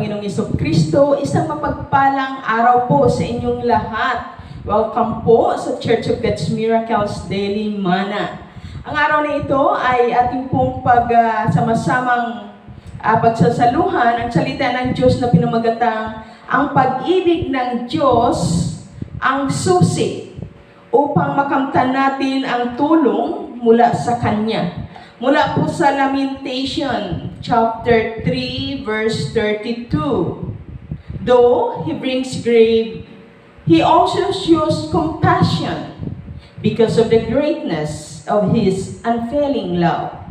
Panginoong Jesucristo, isang mapagpalang araw po sa inyong lahat. Welcome po sa Church of God's Miracles Daily Mana. Ang araw na ito ay ating pong sama-samang pagsasaluhan ang salita ng Diyos na pinamagatang ang pag-ibig ng Diyos ang susi upang makamtan natin ang tulong mula sa Kanya. Mula po sa Lamentation, chapter 3, verse 32. Though He brings grave, He also shows compassion because of the greatness of His unfailing love.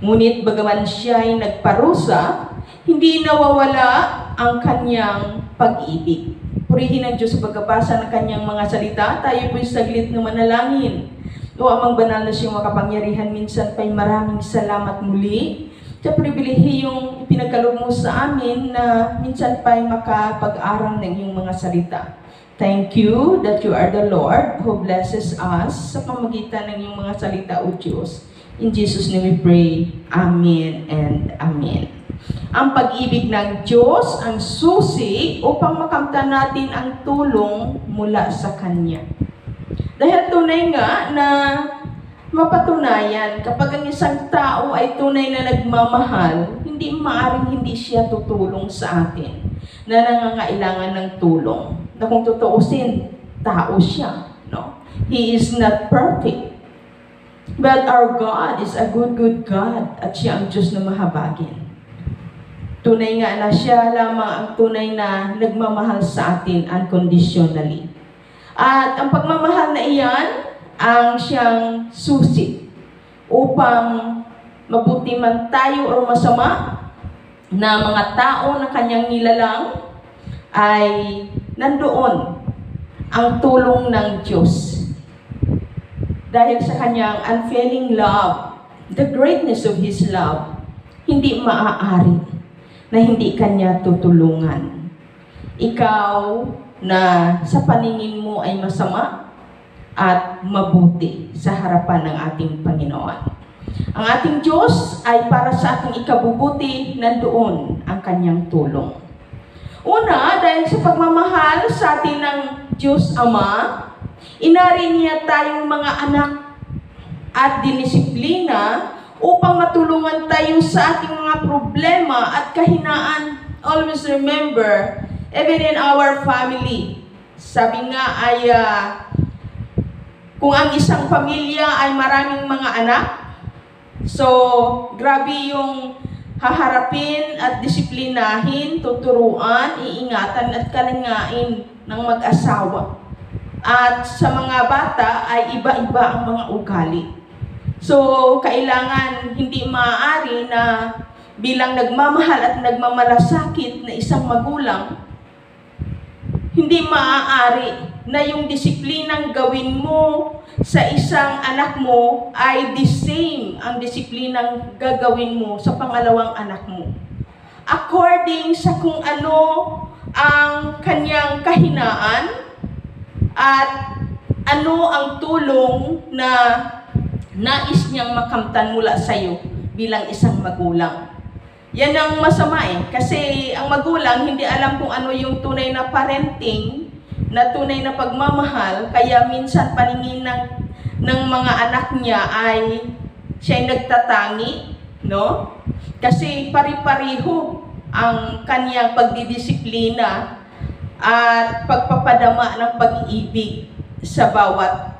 Ngunit bagaman siya ay nagparusa, hindi nawawala ang kanyang pag-ibig. Purihin ang Diyos sa pagbabasa ng kanyang mga salita. Tayo po'y saglit na manalangin. O Amang banal na siyang makapangyarihan, minsan pa'y maraming salamat muli sa pribilehiyong pinagkaloob mo sa amin na minsan pa'y makapag-aral ng iyong mga salita. Thank you that you are the Lord who blesses us sa pamagitan ng iyong mga salita, O Diyos. In Jesus' name we pray. Amen and Amen. Ang pag-ibig ng Diyos ang susi upang makamtan natin ang tulong mula sa Kanya. Dahil tunay nga na mapatunayan, kapag ang isang tao ay tunay na nagmamahal, hindi maaaring hindi siya tutulong sa atin na nangangailangan ng tulong. Na kung tutuusin, tao siya. No? He is not perfect. But our God is a good God at siya ang Diyos na mahabagin. Tunay nga na siya lamang ang tunay na nagmamahal sa atin unconditionally. At ang pagmamahal na iyan ang siyang susi upang mabuti man tayo o masama na mga tao na kanyang nilalang ay nandoon ang tulong ng Diyos. Dahil sa kanyang unfailing love, the greatness of His love, hindi maaari na hindi kanya tutulungan. Ikaw na sa paningin mo ay masama at mabuti sa harapan ng ating Panginoon. Ang ating Diyos ay para sa ating ikabubuti, nandoon ang kanyang tulong. Una, dahil sa pagmamahal sa atin ng Diyos Ama, inari niya tayong mga anak at dinisiplina upang matulungan tayo sa ating mga problema at kahinaan. Always remember, even in our family, sabi nga ay kung ang isang pamilya ay maraming mga anak, so grabe yung haharapin at disiplinahin, tuturuan, iingatan at kalingain ng mag-asawa. At sa mga bata ay iba-iba ang mga ugali. So kailangan hindi maaari na bilang nagmamahal at nagmamalasakit na isang magulang, hindi maaari na yung disiplinang gawin mo sa isang anak mo ay the same ang disiplinang gagawin mo sa pangalawang anak mo. According sa kung ano ang kanyang kahinaan at ano ang tulong na nais niyang makamtan mula sa iyo bilang isang magulang. Yan ang masama kasi ang magulang hindi alam kung ano yung tunay na parenting, na tunay na pagmamahal, kaya minsan paningin ng mga anak niya ay siya'y nagtatangi, no? Kasi pari-pariho ang kanyang pagdidisiplina at pagpapadama ng pag-ibig sa bawat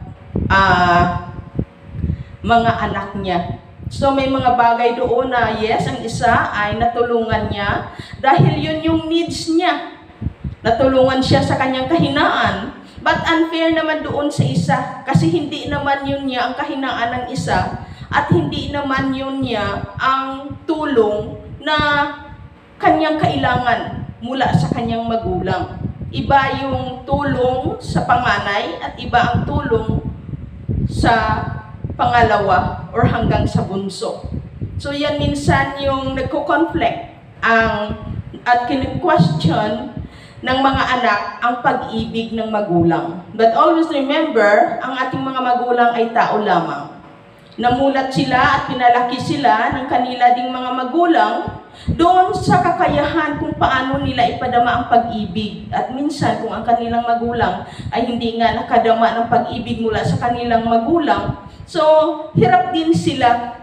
mga anak niya. So may mga bagay doon na yes, ang isa ay natulungan niya dahil yun yung needs niya. Natulungan siya sa kanyang kahinaan. But unfair naman doon sa isa kasi hindi naman yun niya ang kahinaan ng isa at hindi naman yun niya ang tulong na kanyang kailangan mula sa kanyang magulang. Iba yung tulong sa panganay at iba ang tulong sa pangalawa or hanggang sa bunso. So yan minsan yung nagko-conflict at kinu-question ng mga anak ang pag-ibig ng magulang. But always remember, ang ating mga magulang ay tao lamang. Namulat sila at pinalaki sila ng kanila ding mga magulang doon sa kakayahan kung paano nila ipadama ang pag-ibig. At minsan, kung ang kanilang magulang ay hindi nga nakadama ng pag-ibig mula sa kanilang magulang, so hirap din sila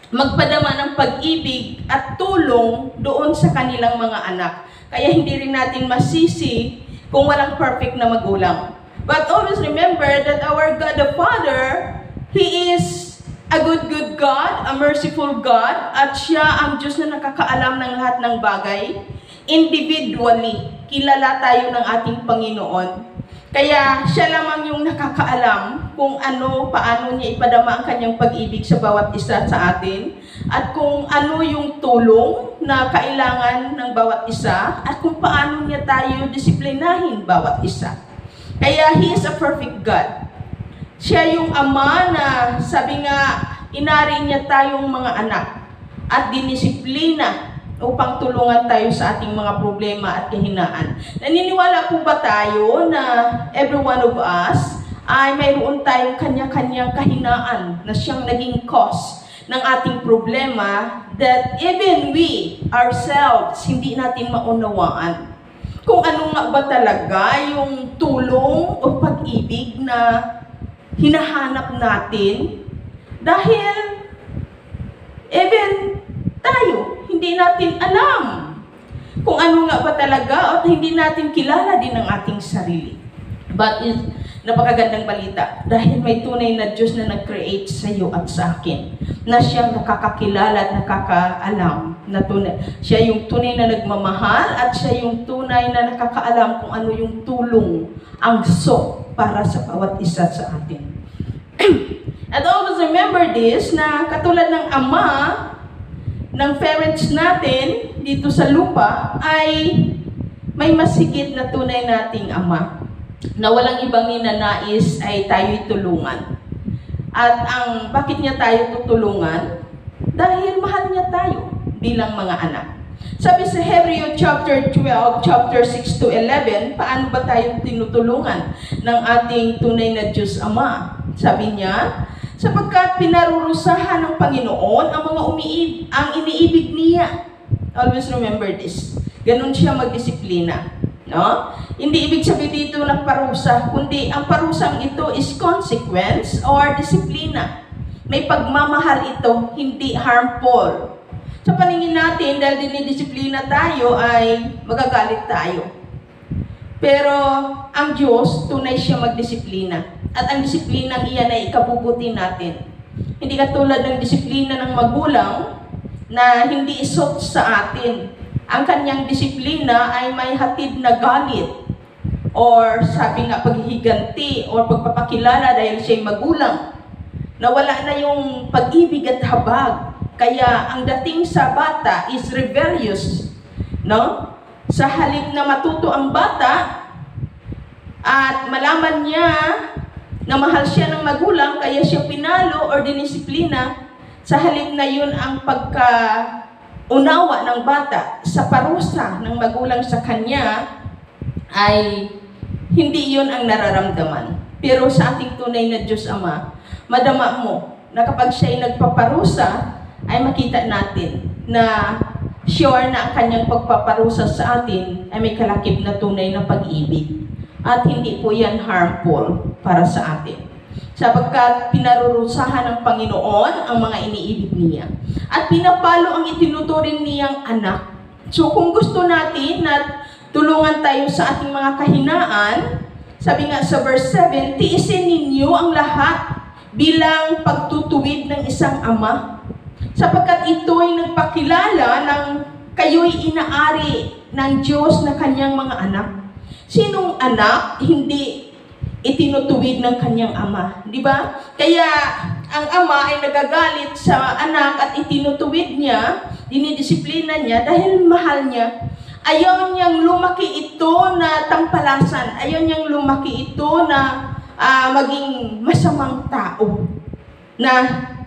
magpadama ng pag-ibig at tulong doon sa kanilang mga anak. Kaya hindi rin natin masisi kung walang perfect na magulang. But always remember that our God the Father, He is a good God, a merciful God, at siya ang Diyos na nakakaalam ng lahat ng bagay. Individually, kilala tayo ng ating Panginoon. Kaya siya lamang yung nakakaalam kung paano niya ipadama ang kanyang pag-ibig sa bawat isa sa atin, at kung ano yung tulong na kailangan ng bawat isa, at kung paano niya tayo disiplinahin bawat isa. Kaya He is a perfect God. Siya yung Ama na sabi nga, inari niya tayong mga anak at dinisiplina upang tulungan tayo sa ating mga problema at kahinaan. Naniniwala po ba tayo na every one of us ay mayroon tayong kanya-kanyang kahinaan na siyang naging cause ng ating problema, that even we ourselves hindi natin maunawaan kung ano nga ba talaga yung tulong o pag-ibig na hinahanap natin, dahil even tayo, hindi natin alam kung ano nga ba talaga, at hindi natin kilala din ang ating sarili. But napakagandang balita, dahil may tunay na Diyos na nag-create sa iyo at sa akin, na siyang nakakakilala at nakakaalam na tunay. Siya yung tunay na nagmamahal, at siya yung tunay na nakakaalam kung ano yung tulong, ang para sa bawat isa sa atin. And always remember this, na katulad ng Ama, ng parents natin dito sa lupa, ay may masigit na tunay nating Ama na walang ibang ninanais ay tayo'y tulungan. At bakit niya tayo tutulungan? Dahil mahal niya tayo bilang mga anak. Sabi sa Hebreo chapter 12, chapter 6 to 11, paano ba tayo tinutulungan ng ating tunay na Diyos Ama? Sabi niya, sapagkat pinarurusahan ng Panginoon ang iniibig niya. Always remember this. Ganon siya magdisiplina. No? Hindi ibig sabihin dito ng parusa, kundi ang parusang ito is consequence or disiplina. May pagmamahal ito, hindi harmful. Sa paningin natin, dahil dinidisiplina tayo, ay magagalit tayo. Pero ang Diyos, tunay siya magdisiplina. At ang disiplinang iyan ay ikabubuti natin. Hindi katulad ng disiplina ng magulang na hindi isot sa atin. Ang kanyang disiplina ay may hatid na galit, or sabi nga paghihiganti, or pagpapakilala dahil siya'y magulang. Nawala na yung pag-ibig at habag. Kaya ang dating sa bata is rebellious. No? Sa halip na matuto ang bata at malaman niya na mahal siya ng magulang, kaya siya pinalo or dinisiplina, sa halip na yun ang pagkaunawa ng bata sa parusa ng magulang sa kanya, ay hindi yun ang nararamdaman. Pero sa ating tunay na Diyos Ama, madama mo na kapag siya'y nagpaparusa, ay makita natin na sure na ang kanyang pagpaparusa sa atin ay may kalakip na tunay na pag-ibig. At hindi po yan harmful para sa atin. Sapagkat pinarurusahan ng Panginoon ang mga iniibig niya. At pinapalo ang itinuturing niyang anak. So kung gusto natin na tulungan tayo sa ating mga kahinaan, sabi nga sa verse 7, tiisin ninyo ang lahat bilang pagtutuwid ng isang ama, sapagkat ito'y nagpakilala ng kayo'y inaari ng Diyos na kanyang mga anak. Sinong anak hindi itinutuwid ng kanyang ama? Di ba? Kaya ang ama ay nagagalit sa anak at itinutuwid niya, dinidisiplina niya dahil mahal niya. Ayaw niyang lumaki ito na tampalasan. Ayaw niyang lumaki ito na maging masamang tao. Na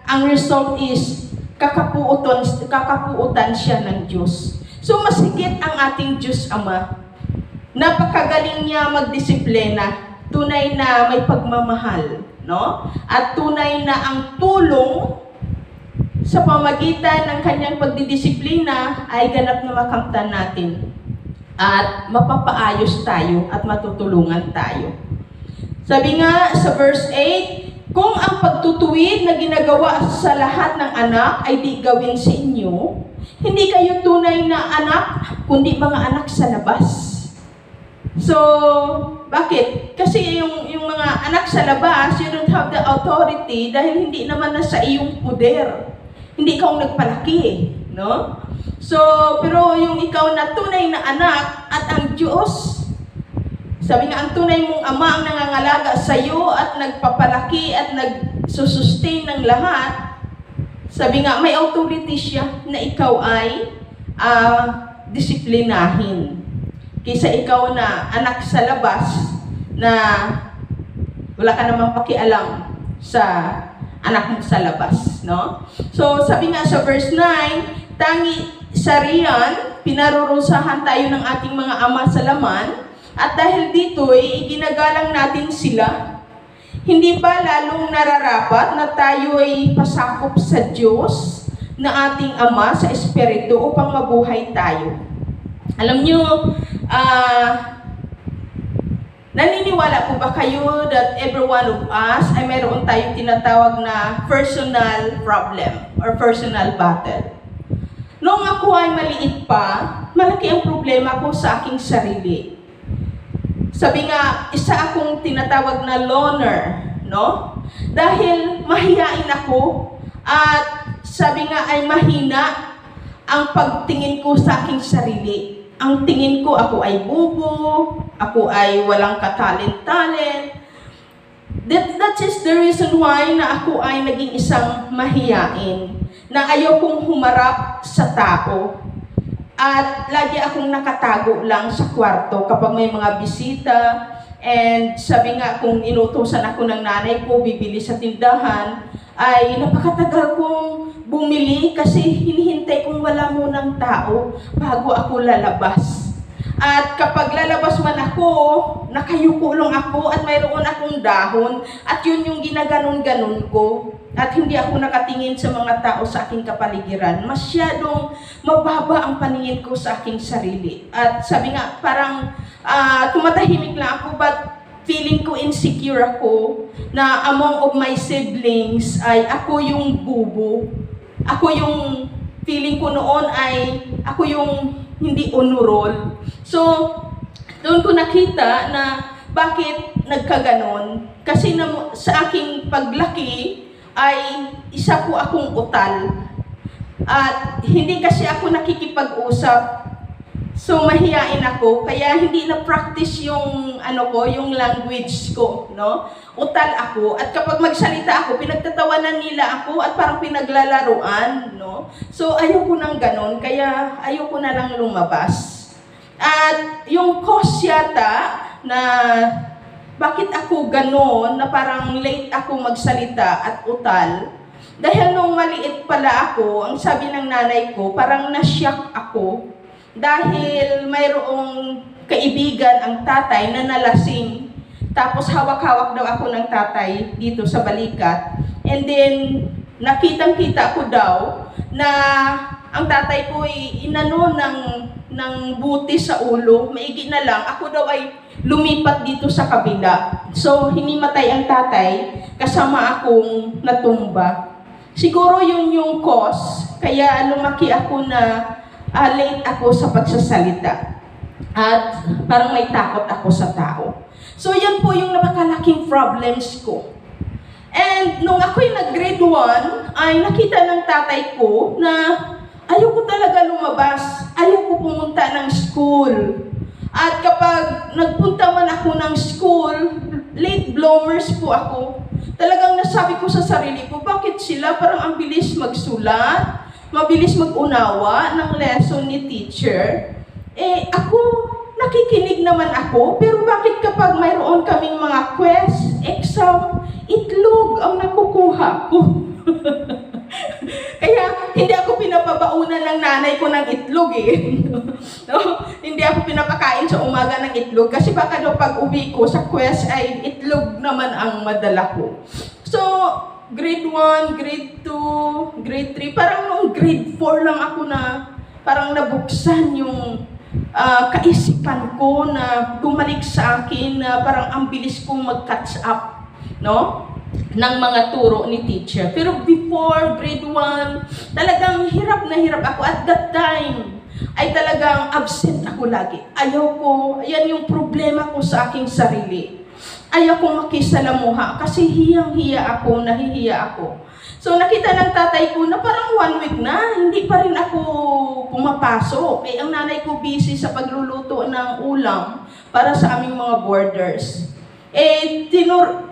ang result is kakapuutan siya ng Diyos. So masigit ang ating Diyos Ama. Napakagaling niya magdisiplina. Tunay na may pagmamahal, no? At tunay na ang tulong sa pamagitan ng kanyang pagdidisiplina ay ganap na makamtan natin at mapapaayos tayo at matutulungan tayo. Sabi nga sa verse 8, kung ang pagtutuwid na ginagawa sa lahat ng anak ay di gawin sa inyo, hindi kayo tunay na anak, kundi mga anak sa labas. So, bakit? Kasi yung mga anak sa labas, you don't have the authority dahil hindi naman nasa iyong poder. Hindi ikaw nagpalaki, no? So, pero yung ikaw na tunay na anak at ang Diyos, sabi nga, ang tunay mong ama ang nangangalaga sa iyo at nagpapalaki at nagsusustain ng lahat, sabi nga, may authority siya na ikaw ay disiplinahin. Kaysa ikaw na anak sa labas na wala ka namang pakialam sa anak mo sa labas, no? So, sabi nga sa verse 9, tangi sa riyan, pinarurusahan tayo ng ating mga ama sa laman, at dahil dito ay iginagalang natin sila. Hindi ba lalong nararapat na tayo ay pasakop sa Diyos na ating Ama sa Espiritu upang mabuhay tayo? Alam nyo, naniniwala po ba kayo that every one of us ay mayroon tayong tinatawag na personal problem or personal battle? Noong ako ay maliit pa, malaki ang problema ko sa aking sarili. Sabi nga, isa akong tinatawag na loner, no? Dahil mahiyain ako at sabi nga ay mahina ang pagtingin ko sa aking sarili. Ang tingin ko, ako ay bubo, ako ay walang katalent-talent. That is the reason why na ako ay naging isang mahiyain, na ayaw kong humarap sa tao. At lagi akong nakatago lang sa kwarto kapag may mga bisita. And sabi nga, kung inutusan ako ng nanay ko, bibili sa tindahan, ay napakatagal kong bumili kasi hinihintay kong wala munang tao bago ako lalabas. At kapag lalabas man ako, nakayuko lang ako at mayroon akong dahon at yun yung ginaganon-ganon ko. At hindi ako nakatingin sa mga tao sa aking kapaligiran. Masyadong mababa ang paningin ko sa aking sarili. At sabi nga, parang tumatahimik lang ako, but feeling ko insecure ako na among of my siblings ay ako yung bubo. Ako yung feeling ko noon ay ako yung hindi honorol. So, doon ko nakita na bakit nagkaganon. Kasi sa aking paglaki ay isa po akong utal. At hindi kasi ako nakikipag-usap. So, mahiyain ako, kaya hindi na-practice yung, yung language ko, no? Utal ako, at kapag magsalita ako, pinagtatawanan nila ako at parang pinaglalaruan, no? So, ayoko nang ganon, kaya ayoko na lang lumabas. At yung cause yata na bakit ako ganon, na parang late ako magsalita at utal, dahil nung maliit pala ako, ang sabi ng nanay ko, parang na-shock ako, dahil mayroong kaibigan ang tatay na nalasing. Tapos hawak-hawak daw ako ng tatay dito sa balikat. And then, nakitang-kita ko daw na ang tatay ko ay inano ng buti sa ulo. Maigi na lang, ako daw ay lumipat dito sa kabila. So, hinimatay ang tatay, kasama akong natumba. Siguro yun yung cause, kaya lumaki ako na late ako sa pagsasalita. At parang may takot ako sa tao. So, yan po yung napakalaking problems ko. And nung ako'y nag-grade 1, ay nakita ng tatay ko na ayoko talaga lumabas. Ayoko pumunta ng school. At kapag nagpunta man ako ng school, late bloomers po ako. Talagang nasabi ko sa sarili ko, bakit sila parang ang bilis magsulat? Mabilis mag-unawa ng lesson ni teacher. Ako, nakikinig naman ako, pero bakit kapag mayroon kaming mga quest, exam, itlog ang nakukuha ko? Kaya, hindi ako pinapabaunan ng nanay ko ng itlog no? Hindi ako pinapakain sa umaga ng itlog, kasi baka daw pag uwi ko sa quest ay itlog naman ang madala ko. So, grade 1, grade 2, grade 3, parang noong grade 4 lang ako na parang nabuksan yung kaisipan ko na bumalik sa akin na parang ang bilis kong mag-catch up, no? Ng mga turo ni teacher. Pero before grade 1, talagang hirap na hirap ako. At that time, ay talagang absent ako lagi. Ayaw ko, yan yung problema ko sa aking sarili. Ayaw ko makisalamuha kasi hiyang-hiya ako, nahihiya ako. So nakita ng tatay ko na parang 1 week na, hindi pa rin ako pumapasok. Eh, ang nanay ko busy sa pagluluto ng ulam para sa aming mga boarders. Eh,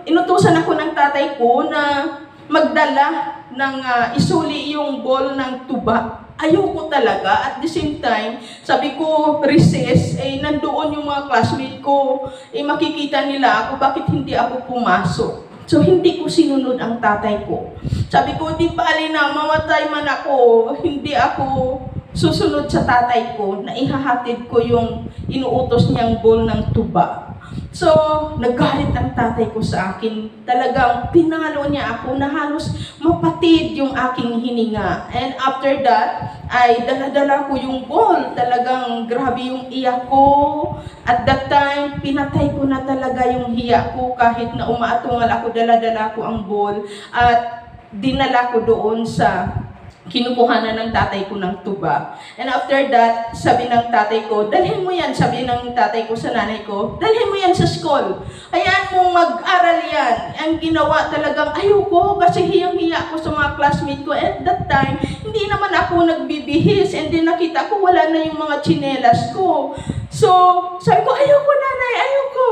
inutusan ako ng tatay ko na magdala ng isuli yung bowl ng tuba. Ayoko talaga. At the same time, sabi ko, recess, eh, nandoon yung mga classmate ko. Eh, makikita nila ako, bakit hindi ako pumasok? So, hindi ko sinunod ang tatay ko. Sabi ko, di bali na, mamatay man ako, hindi ako susunod sa tatay ko na ihahatid ko yung inuutos niyang bowl ng tuba. So, naggalit ang tatay ko sa akin. Talagang pinalo niya ako na halos mapatid yung aking hininga. And after that, ay dala-dala ko yung bowl. Talagang grabe yung iyak ko. At that time, pinatay ko na talaga yung hiya ko kahit na umaatungal ako, dala-dala ko ang bowl. At dinala ko doon sa kinukuhanan ng tatay ko ng tuba. And after that, sabi ng tatay ko, dalhin mo yan, sabi ng tatay ko sa nanay ko, dalhin mo yan sa school. Hayaan mong mag-aral yan. Ang ginawa talagang, ayoko, kasi hiyang-hiya ako sa mga classmate ko. At that time, hindi naman ako nagbibihis. And then nakita ko, wala na yung mga tsinelas ko. So, sabi ko, ayoko nanay, ayoko.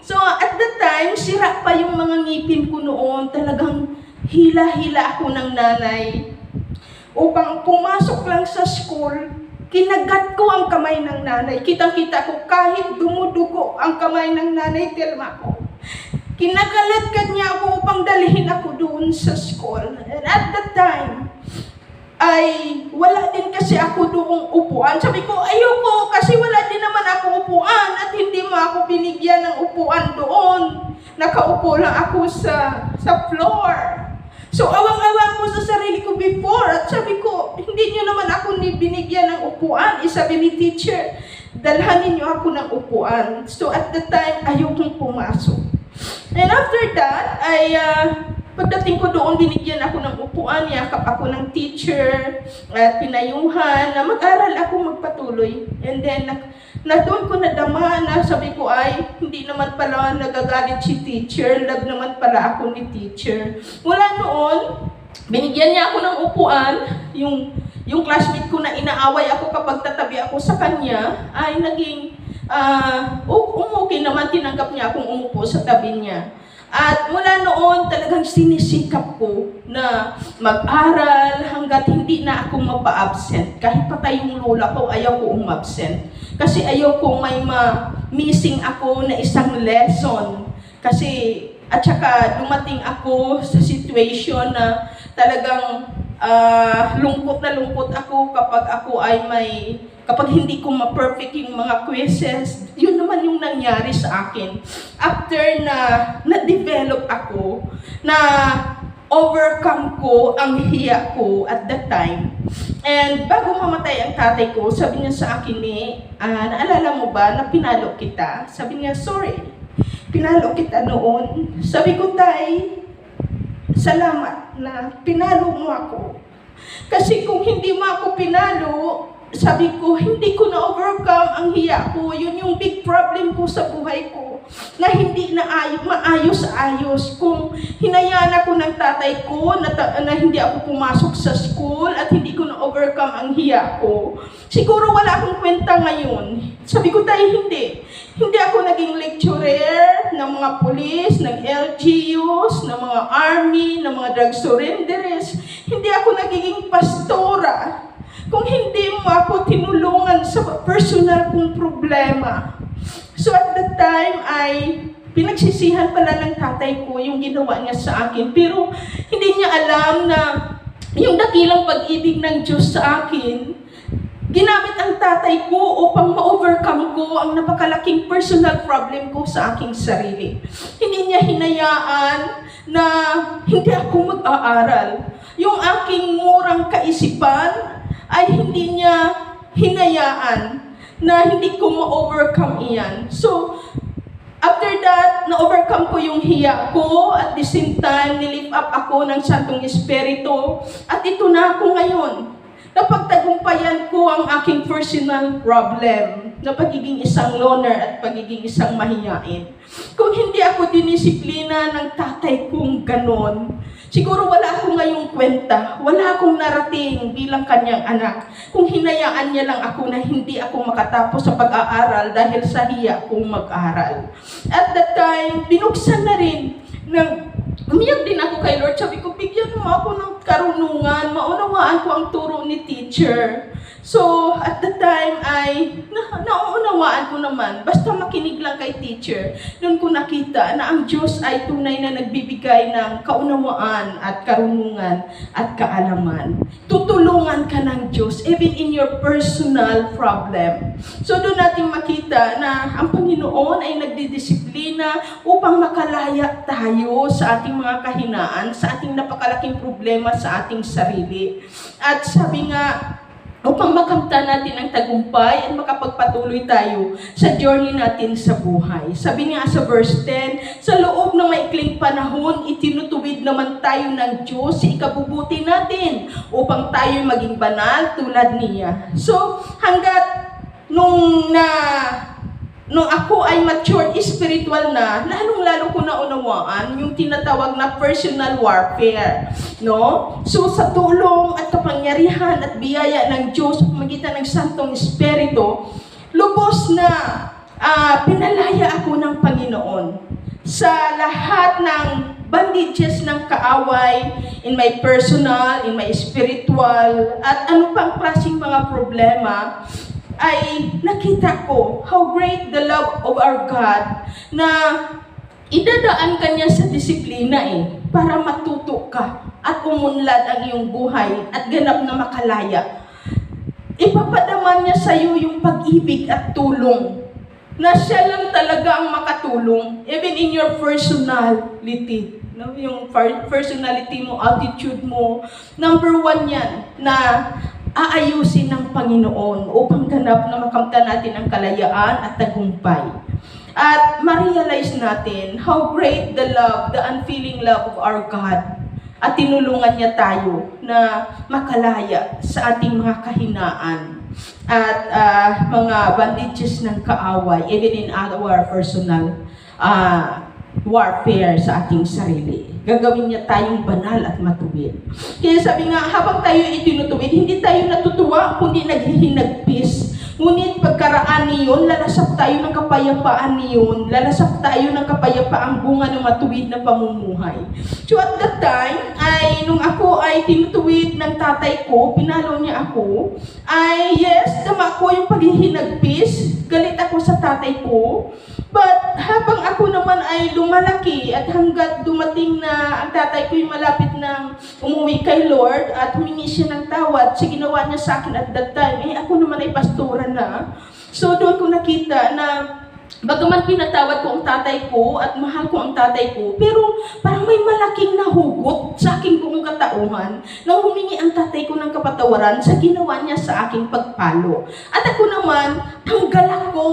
So, at that time, sira pa yung mga ngipin ko noon. Talagang hila-hila ako ng nanay. Upang pumasok lang sa school, kinagat ko ang kamay ng nanay. Kitang-kita ko kahit dumudugo ang kamay ng nanay Telma ko. Kinagalat niya ako upang dalhin ako doon sa school. And at that time, ay wala din kasi ako doong upuan. Sabi ko, ayoko kasi wala din naman ako upuan at hindi mo ako binigyan ng upuan doon. Nakaupo lang ako sa floor. So, awang-awang ko sa sarili ko before at sabi ko, hindi niyo naman ako binigyan ng upuan. Sabi ni teacher, dalhanin niyo ako ng upuan. So, at the time, ayokong pumasok. And after that, ay pagdating ko doon, binigyan ako ng upuan, yakap ako ng teacher, at pinayuhan na mag-aral ako magpatuloy. And then, na doon ko nadama na sabi ko ay, hindi naman pala nagagalit si teacher, love naman pala ako ni teacher. Mula noon, binigyan niya ako ng upuan, yung classmate ko na inaaway ako kapag tatabi ako sa kanya, ay naging, okay naman, tinanggap niya akong umupo sa tabi niya. At mula noon, talagang sinisikap ko na mag-aral hanggat hindi na ako mapa-absent. Kahit patay yung lola ko, ayaw ko umabsent. Kasi ayaw ko may ma-missing ako na isang lesson. Kasi, at saka dumating ako sa situation na talagang lungkot na lungkot ako kapag hindi ko ma-perfect yung mga quizzes. Yun naman yung nangyari sa akin. After na-develop ako, na overcome ko ang hiya ko at that time. And bago mamatay ang tatay ko, sabi niya sa akin naalala mo ba na pinalo kita? Sabi niya, sorry, pinalo kita noon. Sabi ko, tay, salamat na pinalo mo ako. Kasi kung hindi mo ako pinalo, sabi ko, hindi ko na-overcome ang hiya ko. Yun yung big problem ko sa buhay ko. Na hindi na maayos-ayos. Kung hinayaan ako ng tatay ko na hindi ako pumasok sa school at hindi ko na-overcome ang hiya ko, siguro wala akong kwenta ngayon. Sabi ko, tayo hindi. Hindi ako naging lecturer ng mga pulis, ng LGUs, ng mga army, ng mga drug surrenderers. Hindi ako nagiging pastora kung hindi mo ako tinulungan sa personal kong problema. So at that time ay pinagsisihan pala ng tatay ko yung ginawa niya sa akin. Pero hindi niya alam na yung dakilang pag-ibig ng Diyos sa akin, Ginamit ang tatay ko upang ma-overcome ko ang napakalaking personal problem ko sa aking sarili. Hindi niya hinayaan na hindi ako mag-aaral. Yung aking murang kaisipan ay hindi niya hinayaan na hindi ko ma-overcome iyan. So, after that, na-overcome ko yung hiya ko. At the same time, nilift up ako ng Santong Espiritu. At ito na ako ngayon. Napagtagumpayan ko ang aking personal problem na pagiging isang loner at pagiging isang mahiyain. Kung hindi ako dinisiplina ng tatay kong ganon, siguro wala akong ngayong kwenta, wala akong narating bilang kanyang anak. Kung hinayaan niya lang ako na hindi ako makatapos sa pag-aaral dahil sa hiya kong mag-aral. At that time, binuksan na rin ng umiyak din ako kay Lord. Sabi ko, bigyan mo ako ng karunungan, maunawaan ko ang turo ni teacher. So, at the time ay naunawaan ko naman. Basta makinig lang kay teacher. Doon ko nakita na ang Diyos ay tunay na nagbibigay ng kaunawaan at karunungan at kaalaman. Tutulungan ka ng Diyos even in your personal problem. So, doon natin makita na ang Panginoon ay nagdidisiplina upang makalaya tayo sa ating mga kahinaan, sa ating napakalaking problema sa ating sarili. At sabi nga, upang makamtan natin ang tagumpay at makapagpatuloy tayo sa journey natin sa buhay. Sabi nga sa verse 10, sa loob ng maikling panahon, itinutuwid naman tayo ng Diyos sa ikabubuti natin upang tayo maging banal tulad niya. So, hanggat nung ako ay matured spiritual na, lalong-lalo ko naunawaan yung tinatawag na personal warfare. No? So, sa tulong at kapangyarihan at biyaya ng Diyos, pamagitan ng Santong Espiritu, lubos na pinalaya ako ng Panginoon sa lahat ng bandages ng kaaway in my personal, in my spiritual, at ano pang klaseng mga problema, ay nakita ko how great the love of our God na idadaan ka niya sa disiplina para matuto ka at umunlad ang iyong buhay at ganap na makalaya. Ipapadaman niya sa iyo yung pag-ibig at tulong na siya lang talaga ang makatulong even in your personality. No? Yung personality mo, attitude mo, number 1 yan na aayusin ng Panginoon upang ganap na makamtan natin ang kalayaan at tagumpay. At ma-realize natin how great the love, the unfailing love of our God. At tinulungan niya tayo na makalaya sa ating mga kahinaan at mga bandages ng kaaway, even in our personal warfare sa ating sarili. Gagawin niya tayong banal at matuwid. Kaya sabi nga, habang tayo itinutuwid, hindi tayo natutuwa, kundi naghihinagpis. Ngunit pagkaraan niyon, lalasap tayo ng kapayapaan niyon, lalasap tayo ng kapayapaang bunga ng matuwid na pamumuhay. So at that time, nung ako ay tinutuwid ng tatay ko, pinalo niya ako, yes, tama ko yung paghihinagpis, galit ako sa tatay ko. But habang ako naman ay lumalaki at hanggat dumating na ang tatay ko yung malapit ng umuwi kay Lord at humingi siya ng tawad sa ginawa niya sa akin at that time, ako naman ay pastora na. So doon ko nakita na bagaman pinatawad ko ang tatay ko at mahal ko ang tatay ko, pero parang may malaking nahugot sa aking buong katauhan nang humingi ang tatay ko ng kapatawaran sa ginawa niya sa aking pagpalo. At ako naman, tanggal ako.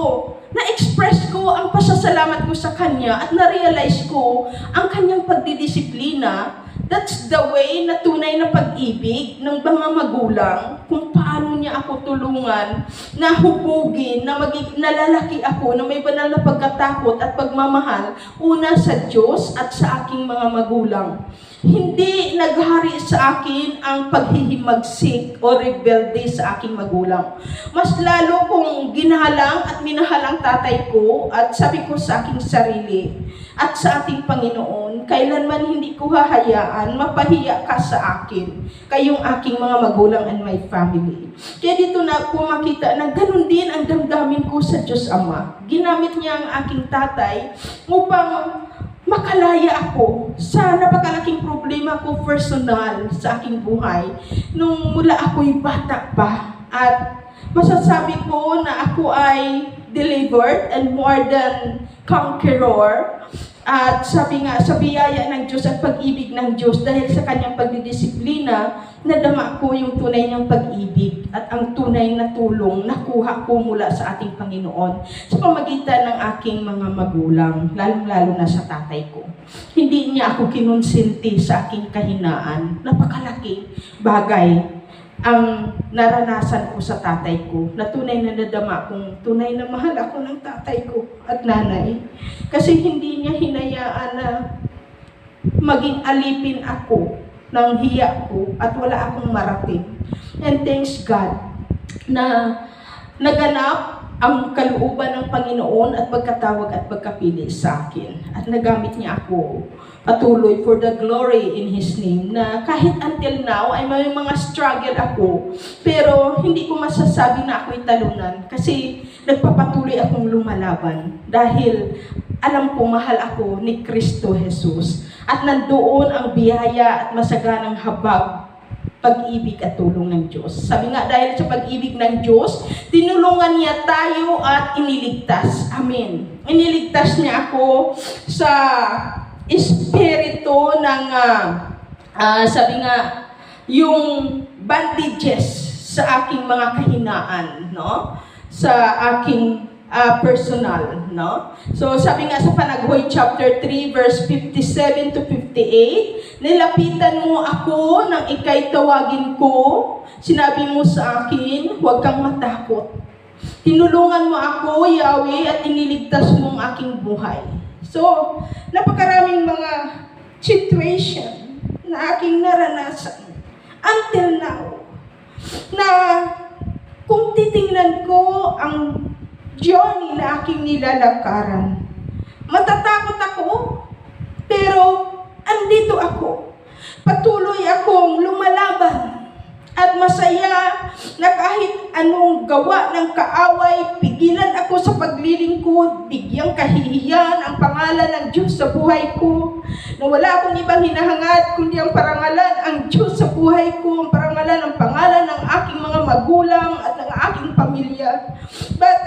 Na-express ko ang pasasalamat ko sa kanya at na-realize ko ang kanyang pagdidisiplina. That's the way na tunay na pag-ibig ng mga magulang kung paano niya ako tulungan na hubugin, na nalalaki ako, na may banal na pagkatakot at pagmamahal una sa Diyos at sa aking mga magulang. Hindi naghari sa akin ang paghihimagsik o rebelde sa aking magulang. Mas lalo kong ginalang at minahal ang tatay ko at sabi ko sa aking sarili at sa ating Panginoon, kailanman hindi ko hahayaan mapahiya ka sa akin, kayong aking mga magulang and my family. Kaya dito na ako makita na ganun din ang damdamin ko sa Diyos Ama. Ginamit niya ang aking tatay upang makalaya ako sa napakalaking problema ko personal sa aking buhay nung mula ako'y bata pa at masasabi ko na ako ay delivered and more than conqueror. At sabi nga, sa biyaya ng Diyos at pag-ibig ng Diyos, dahil sa kanyang pagdidisiplina, nadama ko yung tunay niyang pag-ibig at ang tunay na tulong nakuha ko mula sa ating Panginoon sa pamagitan ng aking mga magulang, lalong-lalo na sa tatay ko. Hindi niya ako kinonsinti sa aking kahinaan. Napakalaking bagay ang naranasan ko sa tatay ko, na tunay na nadama kong tunay na mahal ako ng tatay ko at nanay. Kasi hindi niya hinayaan na maging alipin ako ng hiya ko at wala akong marating. And thanks God na naganap ang kalooban ng Panginoon at pagkatawag at pagkapili sa akin. At nagamit niya ako patuloy for the glory in His name, na kahit until now ay may mga struggle ako, pero hindi ko masasabi na ako'y talunan kasi nagpapatuloy akong lumalaban dahil alam ko mahal ako ni Kristo Jesus at nandoon ang biyaya at masaganang habag, pag-ibig at tulong ng Diyos. Sabi nga, dahil sa pag-ibig ng Diyos, tinulungan niya tayo at iniligtas. Amen. Iniligtas niya ako sa espiritu ng, sabi nga, yung bandages sa aking mga kahinaan, no? Sa aking personal, no? So, sabi nga sa Panaghoy chapter 3, verse 57 to 58, nilapitan mo ako nang ika'y tawagin ko, sinabi mo sa akin, huwag kang matakot. Tinulungan mo ako, Yahweh, at iniligtas mo ang aking buhay. So, napakaraming mga situation na aking naranasan until now, na kung titingnan ko ang journey na aking nilalakaran, matatakot ako, pero andito ako. Patuloy akong lumalaban at masaya na kahit anong gawa ng kaaway, pigilan ako sa paglilingkod, bigyang kahihiyan ang pangalan ng Diyos sa buhay ko, na wala akong ibang hinahangad kundi ang parangalan ang Diyos sa buhay ko, ang parangalan ng pangalan ng aking mga magulang at ng aking pamilya. But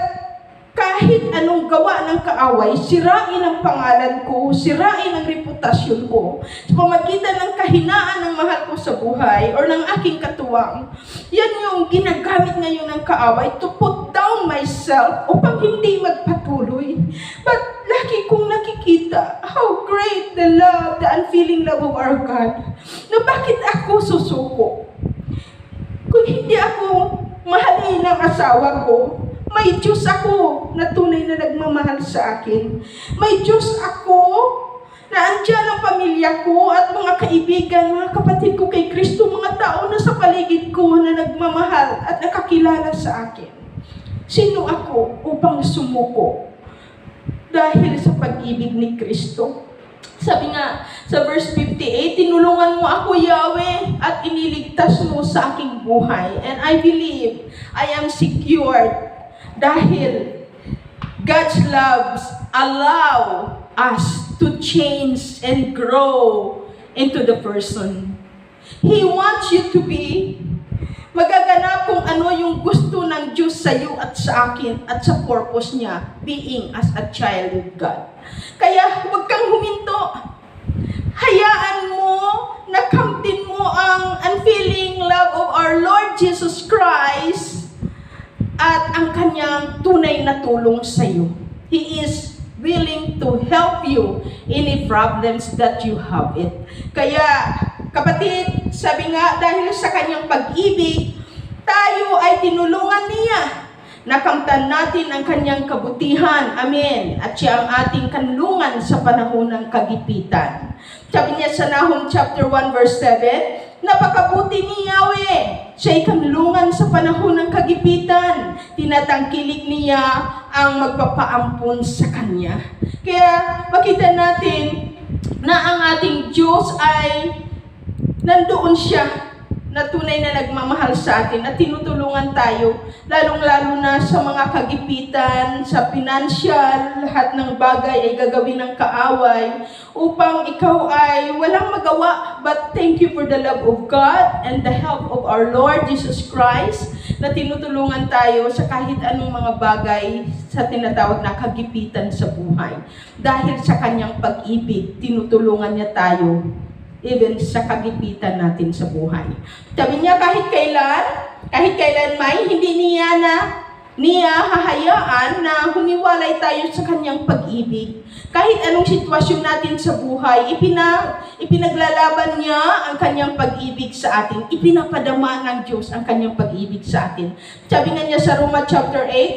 kahit anong gawa ng kaaway, sirain ang pangalan ko, sirain ang reputasyon ko, sa pamagitan ng kahinaan ng mahal ko sa buhay or ng aking katuwang, yan yung ginagamit ngayon ng kaaway to put down myself upang hindi magpatuloy. But lagi kong nakikita how great the love, the unfailing love of our God, na bakit ako susuko? Kung hindi ako mahalin ng asawa ko, may Diyos ako na tunay na nagmamahal sa akin. May Diyos ako na andyan ang pamilya ko at mga kaibigan, mga kapatid ko kay Kristo, mga tao na sa paligid ko na nagmamahal at nakakilala sa akin. Sino ako upang sumuko dahil sa pag-ibig ni Kristo? Sabi nga sa verse 58, tinulungan mo ako, Yahweh, at iniligtas mo sa aking buhay. And I believe I am secured dahil God's loves allow us to change and grow into the person. He wants you to be magaganap kung ano yung gusto ng Diyos sa iyo at sa akin at sa purpose niya, being as a child of God. Kaya huwag kang huminto. Hayaan mo na kamtin mo ang unfailing love of our Lord Jesus Christ at ang kanyang tunay na tulong sa iyo. He is willing to help you any problems that you have it. Kaya, kapatid, sabi nga, dahil sa kanyang pag-ibig, tayo ay tinulungan niya. Nakamtan natin ang kanyang kabutihan. Amen. At siya ang ating kanlungan sa panahon ng kagipitan. Sabi niya sa Nahum chapter 1 verse 7, napakabuti ni Yahweh. Siya'y kanlungan sa panahon ng kagipitan. Tinatangkilik niya ang magpapaampun sa kanya. Kaya makita natin na ang ating Diyos ay nandoon siya na tunay na nagmamahal sa atin at tinutulungan tayo, lalong-lalo na sa mga kagipitan, sa financial, lahat ng bagay ay gagawin ng kaaway upang ikaw ay walang magawa. But thank you for the love of God and the help of our Lord Jesus Christ na tinutulungan tayo sa kahit anong mga bagay sa tinatawag na kagipitan sa buhay. Dahil sa kanyang pag-ibig, tinutulungan niya tayo even sa kagipitan natin sa buhay. Sabi niya kahit kailan may hindi niya hahayaan na humiwalay tayo sa kanyang pag-ibig. Kahit anong sitwasyon natin sa buhay, ipinaglalaban niya ang kanyang pag-ibig sa atin. Ipinapadama ng Diyos ang kanyang pag-ibig sa atin. Sabi nga niya sa Roma chapter 8,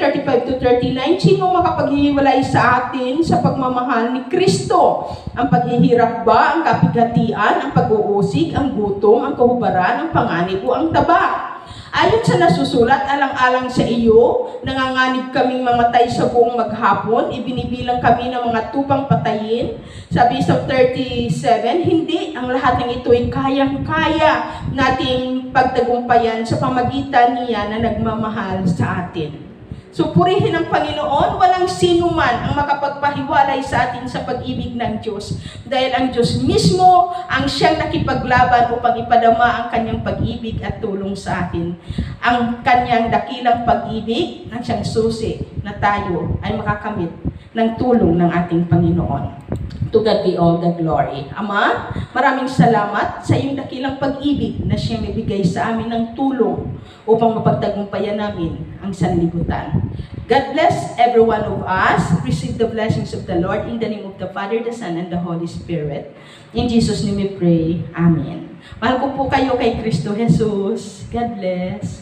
35-39, sino makapaghiwalay sa atin sa pagmamahal ni Kristo? Ang paghihirap ba, ang kapigatian, ang pag-uusig, ang gutom, ang kahubaran, ang panganib o ang taba? Ayon sa nasusulat, alang-alang sa iyo, nanganganib kaming mamatay sa buong maghapon, ibinibilang kami ng mga tupang patayin. Sabi sa 37, hindi, ang lahat ng ito ay kayang-kaya nating pagtagumpayan sa pamagitan niya na nagmamahal sa atin. So, purihin ang Panginoon, walang sino man ang makapagpahiwalay sa atin sa pag-ibig ng Diyos. Dahil ang Diyos mismo ang siyang nakipaglaban upang ipadama ang kanyang pag-ibig at tulong sa atin. Ang kanyang dakilang pag-ibig ang siyang susi na tayo ay makakamit ng tulong ng ating Panginoon. To God be all the glory. Ama, maraming salamat sa iyong dakilang pag-ibig na siyang ibigay sa amin ng tulong upang mapagtagumpayan namin ang sanlibutan. God bless every one of us. Receive the blessings of the Lord in the name of the Father, the Son, and the Holy Spirit. In Jesus' name we pray. Amen. Mahal ko po kayo kay Kristo Jesus. God bless.